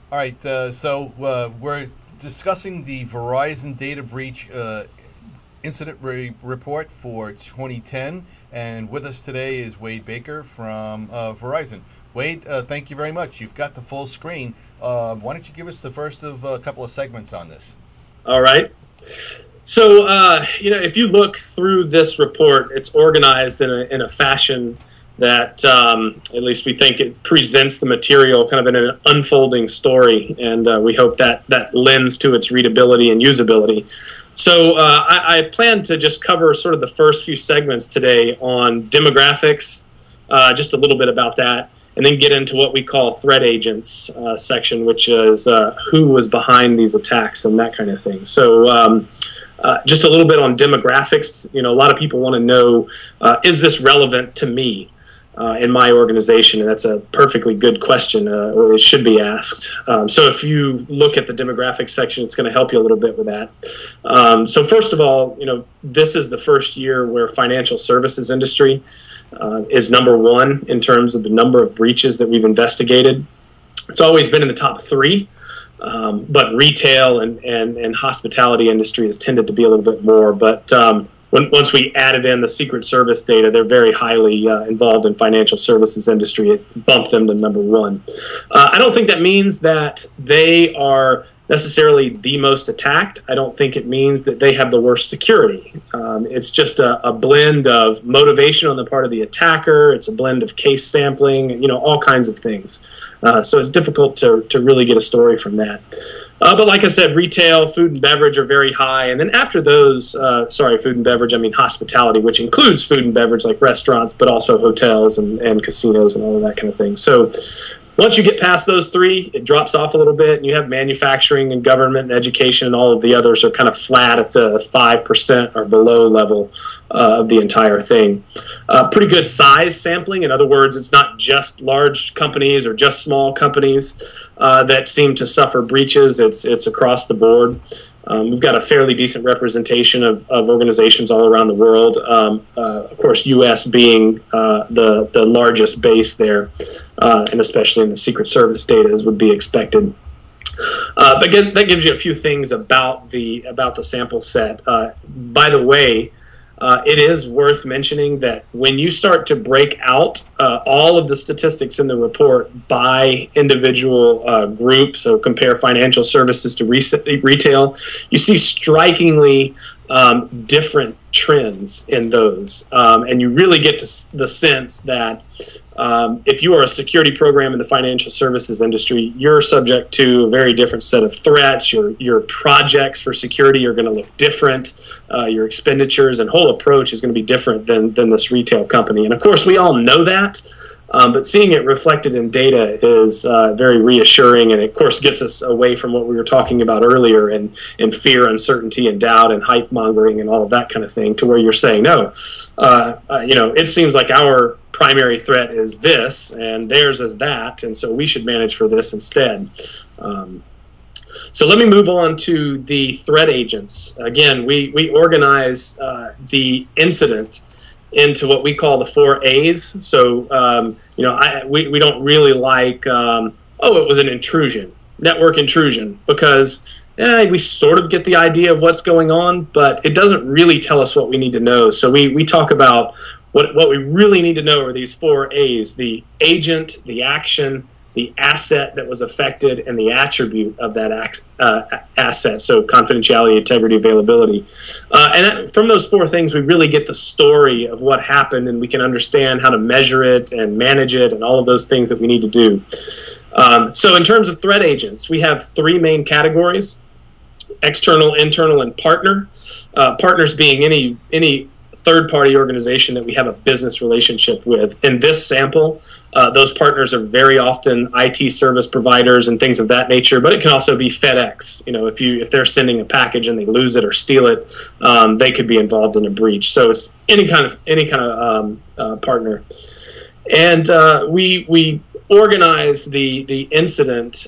All right, we're discussing the Verizon data breach incident report for 2010, and with us today is Wade Baker from Verizon. Wade, thank you very much. You've got the full screen. Why don't you give us the first of a couple of segments on this? All right. So, if you look through this report, it's organized in a fashion that, at least we think it presents the material kind of in an unfolding story, and we hope that lends to its readability and usability. So I plan to just cover sort of the first few segments today on demographics, just a little bit about that, and then get into what we call threat agents section, which is who was behind these attacks and that kind of thing. So just a little bit on demographics. A lot of people want to know, is this relevant to me in my organization? And that's a perfectly good question, or it should be asked. So if you look at the demographics section, it's going to help you a little bit with that. So first of all, this is the first year where financial services industry is number one in terms of the number of breaches that we've investigated. It's always been in the top three. But retail and hospitality industry has tended to be a little bit more. But once we added in the Secret Service data, they're very highly involved in financial services industry. It bumped them to number one. I don't think that means that they are necessarily the most attacked. I don't think it means that they have the worst security. It's just a blend of motivation on the part of the attacker. It's a blend of case sampling, all kinds of things. So it's difficult to really get a story from that. But like I said, retail, food and beverage are very high. And then after those, food and beverage, I mean hospitality, which includes food and beverage like restaurants, but also hotels and casinos and all of that kind of thing. So once you get past those three, it drops off a little bit, and you have manufacturing and government and education, and all of the others are kind of flat at the 5% or below level of the entire thing. Pretty good size sampling. In other words, it's not just large companies or just small companies that seem to suffer breaches. It's across the board. We've got a fairly decent representation of organizations all around the world. Of course, U.S. being the largest base there, and especially in the Secret Service data, as would be expected. But again, that gives you a few things about the sample set. By the way, it is worth mentioning that when you start to break out all of the statistics in the report by individual group, so compare financial services to retail, you see strikingly different trends in those. And you really get to the sense that if you are a security program in the financial services industry, you're subject to a very different set of threats. Your projects for security are going to look different. Your expenditures and whole approach is going to be different than this retail company. And of course, we all know that. But seeing it reflected in data is very reassuring, and it, of course, gets us away from what we were talking about earlier and fear, uncertainty, and doubt, and hype mongering, and all of that kind of thing, to where you're saying, no, it seems like our primary threat is this, and theirs is that, and so we should manage for this instead. So let me move on to the threat agents. Again, we organize the incident into what we call the 4 A's. So, we don't really like, it was an intrusion, network intrusion, because we sort of get the idea of what's going on, but it doesn't really tell us what we need to know. So we talk about what we really need to know are these 4 A's: the agent, the action, the asset that was affected, and the attribute of that asset, so confidentiality, integrity, availability. From those 4 things, we really get the story of what happened, and we can understand how to measure it and manage it and all of those things that we need to do. So in terms of threat agents, we have 3 main categories: external, internal, and partner. Partners being any third-party organization that we have a business relationship with. In this sample, those partners are very often IT service providers and things of that nature, but it can also be FedEx. If they're sending a package and they lose it or steal it, they could be involved in a breach. So it's any kind of partner. And we organize the incident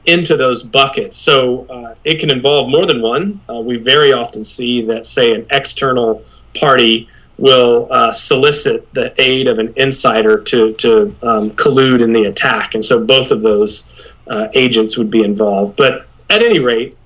into those buckets. So it can involve more than one. We very often see that, say, an external party will solicit the aid of an insider to collude in the attack. And so both of those agents would be involved. But at any rate,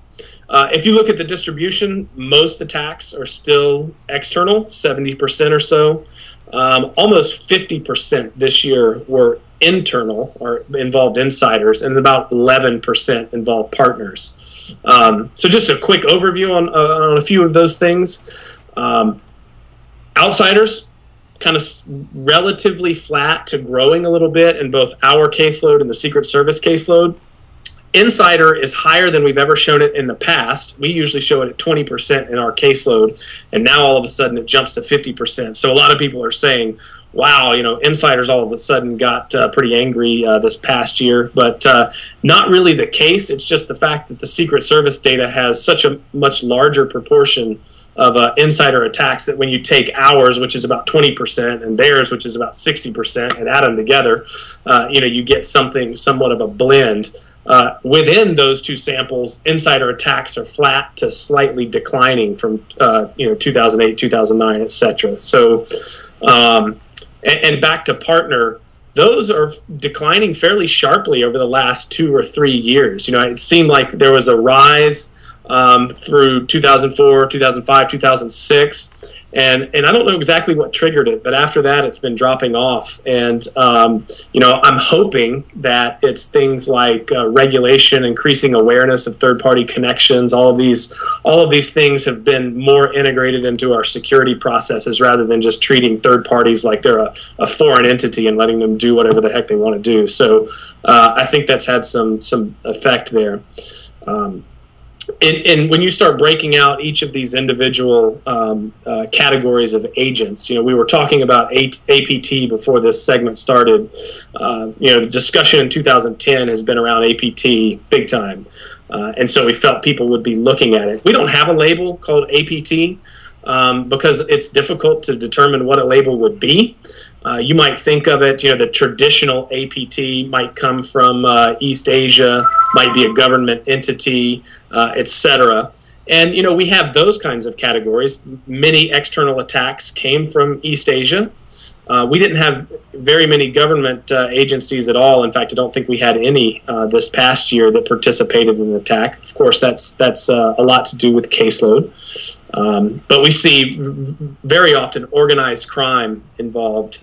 if you look at the distribution, most attacks are still external, 70% or so. Almost 50% this year were internal or involved insiders, and about 11% involved partners. So just a quick overview on a few of those things. Outsiders, kind of relatively flat to growing a little bit in both our caseload and the Secret Service caseload. Insider is higher than we've ever shown it in the past. We usually show it at 20% in our caseload, and now all of a sudden it jumps to 50%. So a lot of people are saying, wow, insiders all of a sudden got pretty angry this past year, but not really the case. It's just the fact that the Secret Service data has such a much larger proportion of insider attacks that when you take ours, which is about 20%, and theirs, which is about 60%, and add them together, you get somewhat of a blend. Within those two samples, insider attacks are flat to slightly declining from 2008, 2009, etc. So, and back to partner, those are declining fairly sharply over the last 2 or 3 years. It seemed like there was a rise through 2004, 2005, 2006. And I don't know exactly what triggered it, but after that, it's been dropping off. And, I'm hoping that it's things like regulation, increasing awareness of third-party connections. All of these things have been more integrated into our security processes rather than just treating third parties like they're a foreign entity and letting them do whatever the heck they want to do. So I think that's had some effect there. And when you start breaking out each of these individual categories of agents, we were talking about APT before this segment started. The discussion in 2010 has been around APT big time. And so we felt people would be looking at it. We don't have a label called APT because it's difficult to determine what a label would be. You might think of it, the traditional APT might come from East Asia, might be a government entity, etc. And, we have those kinds of categories. Many external attacks came from East Asia. We didn't have very many government agencies at all. In fact, I don't think we had any this past year that participated in the attack. Of course, that's a lot to do with caseload. But we see very often organized crime involved.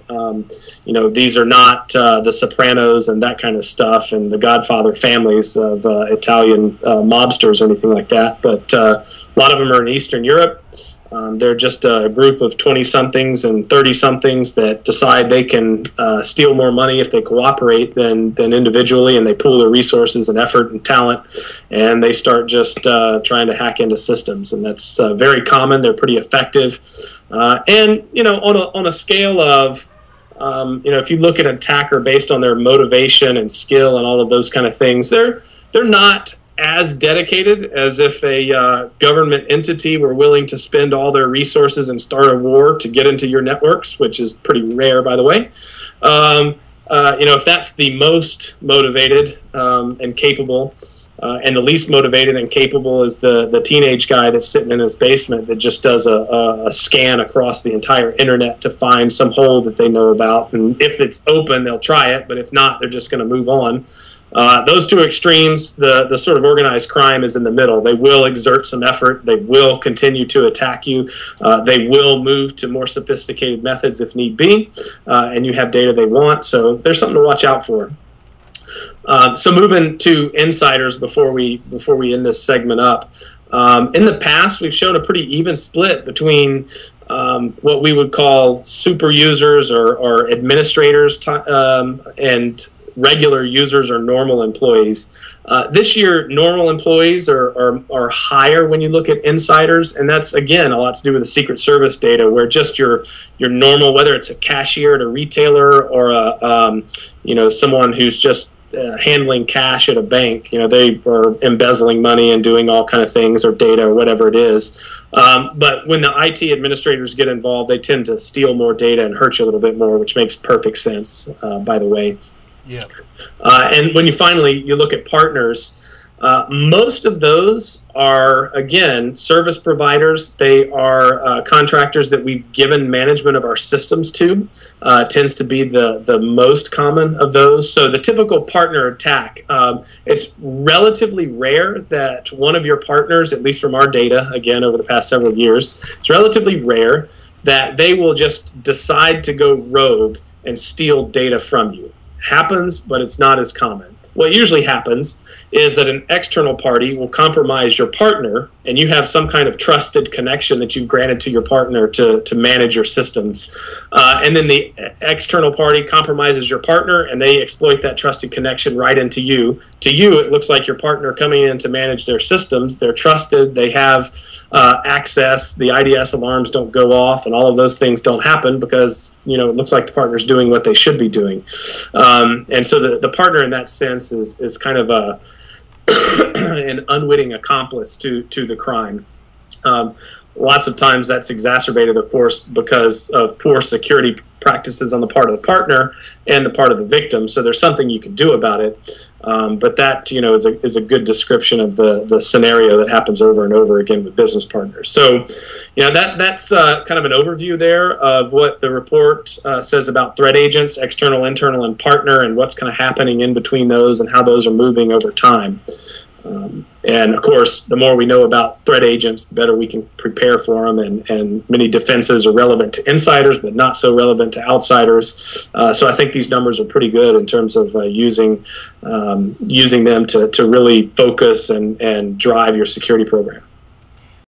These are not the Sopranos and that kind of stuff and the Godfather families of Italian mobsters or anything like that. But a lot of them are in Eastern Europe. They're just a group of 20-somethings and 30-somethings that decide they can steal more money if they cooperate than individually, and they pool their resources and effort and talent, and they start just trying to hack into systems. And that's very common. They're pretty effective. And, on a scale of, if you look at an attacker based on their motivation and skill and all of those kind of things, they're not as dedicated as if a government entity were willing to spend all their resources and start a war to get into your networks, which is pretty rare, by the way. If that's the most motivated and capable, and the least motivated and capable is the teenage guy that's sitting in his basement that just does a scan across the entire internet to find some hole that they know about. And if it's open, they'll try it, but if not, they're just going to move on. Those two extremes, the sort of organized crime is in the middle. They will exert some effort. They will continue to attack you. They will move to more sophisticated methods if need be, and you have data they want. So there's something to watch out for. So moving to insiders before we end this segment up. In the past, we've shown a pretty even split between what we would call super users or administrators and regular users or normal employees. This year, normal employees are higher when you look at insiders, and that's, again, a lot to do with the Secret Service data, where just your normal, whether it's a cashier at a retailer or someone who's just handling cash at a bank, they are embezzling money and doing all kind of things, or data or whatever it is. But when the IT administrators get involved, they tend to steal more data and hurt you a little bit more, which makes perfect sense, by the way. Yeah. And when you look at partners, Most of those are, again, service providers. They are contractors that we've given management of our systems to. Tends to be the most common of those. So the typical partner attack, it's relatively rare that one of your partners, at least from our data, again, over the past several years, it's relatively rare that they will just decide to go rogue and steal data from you. Happens, but it's not as common. What usually happens is that an external party will compromise your partner, and you have some kind of trusted connection that you've granted to your partner to manage your systems. And then the external party compromises your partner, and they exploit that trusted connection right into you. To you, it looks like your partner coming in to manage their systems. They're trusted. They have access. The IDS alarms don't go off, and all of those things don't happen because, it looks like the partner's doing what they should be doing. And so the partner in that sense is kind of an unwitting accomplice to the crime. Lots of times that's exacerbated, of course, because of poor security practices on the part of the partner and the part of the victim. So there's something you can do about it. But that, is a good description of the scenario that happens over and over again with business partners. So, that's kind of an overview there of what the report says about threat agents, external, internal, and partner, and what's kind of happening in between those and how those are moving over time. And of course, the more we know about threat agents, the better we can prepare for them. And many defenses are relevant to insiders, but not so relevant to outsiders. So I think these numbers are pretty good in terms of using them to really focus and drive your security program.